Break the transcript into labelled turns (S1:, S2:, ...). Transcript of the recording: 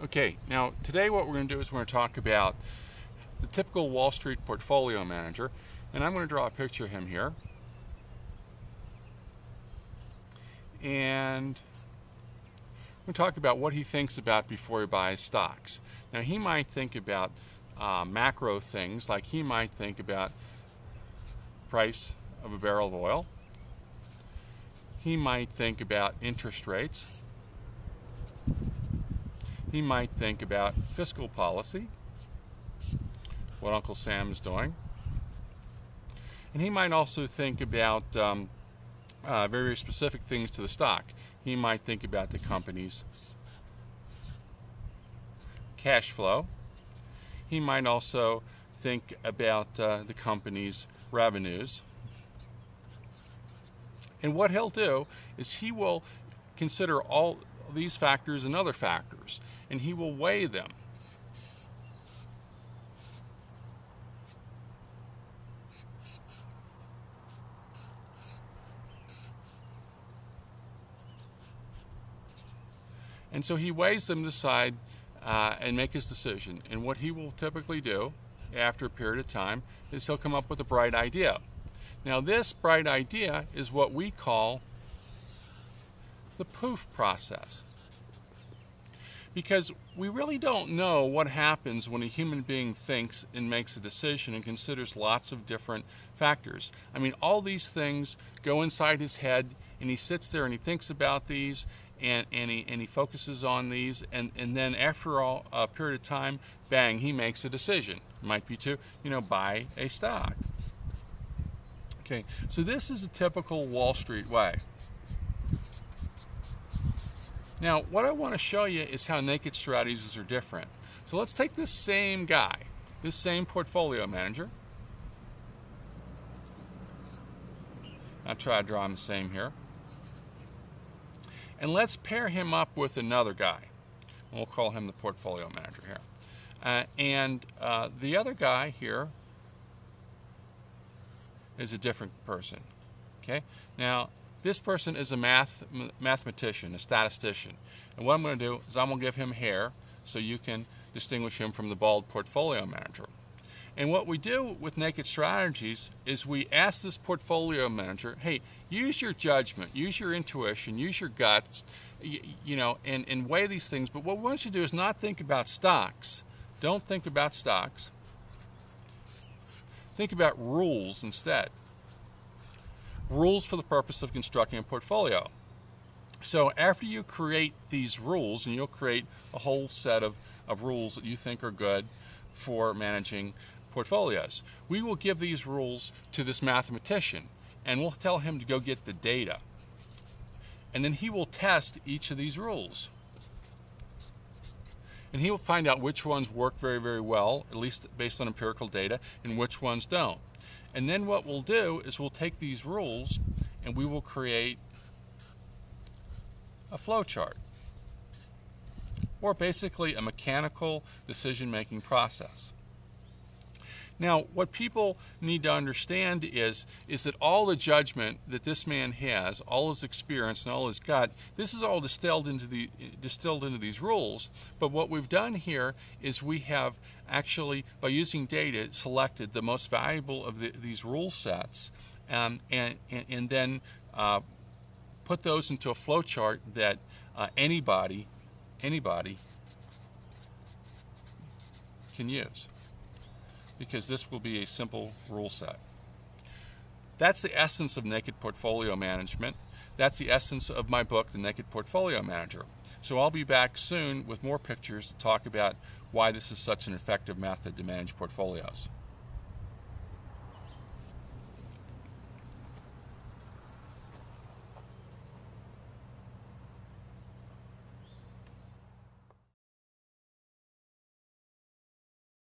S1: Okay, now today what we're going to do is we're going to talk about the typical Wall Street portfolio manager, and I'm going to draw a picture of him here. And we'll talk about what he thinks about before he buys stocks. Now he might think about macro things, like he might think about price of a barrel of oil. He might think about interest rates. He might think about fiscal policy, what Uncle Sam is doing. And he might also think about very specific things to the stock. He might think about the company's cash flow. He might also think about the company's revenues. And what he'll do is he will consider all these factors and other factors, and he will weigh them. And so he weighs them to decide and make his decision. And what he will typically do after a period of time is he'll come up with a bright idea. Now this bright idea is what we call the poof process. Because we really don't know what happens when a human being thinks and makes a decision and considers lots of different factors. I mean, all these things go inside his head, and he sits there and he thinks about these, and he focuses on these, and then after a period of time, bang, he makes a decision. It might be to, buy a stock. Okay, so this is a typical Wall Street way. Now, what I want to show you is how naked strategies are different. So let's take this same guy, this same portfolio manager. I'll try to draw him the same here. And let's pair him up with another guy. And we'll call him the portfolio manager here. The other guy here is a different person. Okay? Now, this person is a mathematician, a statistician. And what I'm going to do is I'm going to give him hair so you can distinguish him from the bald portfolio manager. And what we do with naked strategies is we ask this portfolio manager, hey, use your judgment, use your intuition, use your guts, and weigh these things. But what we want you to do is not think about stocks. Don't think about stocks. Think about rules instead. Rules for the purpose of constructing a portfolio. So after you create these rules, and you'll create a whole set of rules that you think are good for managing portfolios, we will give these rules to this mathematician, and we'll tell him to go get the data. And then he will test each of these rules. And he will find out which ones work very, very well, at least based on empirical data, and which ones don't. And then what we'll do is we'll take these rules and we will create a flow chart, or basically a mechanical decision-making process. Now, what people need to understand is that all the judgment that this man has, all his experience and all his gut, this is all distilled into these rules. But what we've done here is we have actually, by using data, selected the most valuable of these rule sets, and then put those into a flow chart that anybody can use, because this will be a simple rule set. That's the essence of naked portfolio management. That's the essence of my book, The Naked Portfolio Manager. So I'll be back soon with more pictures to talk about why this is such an effective method to manage portfolios.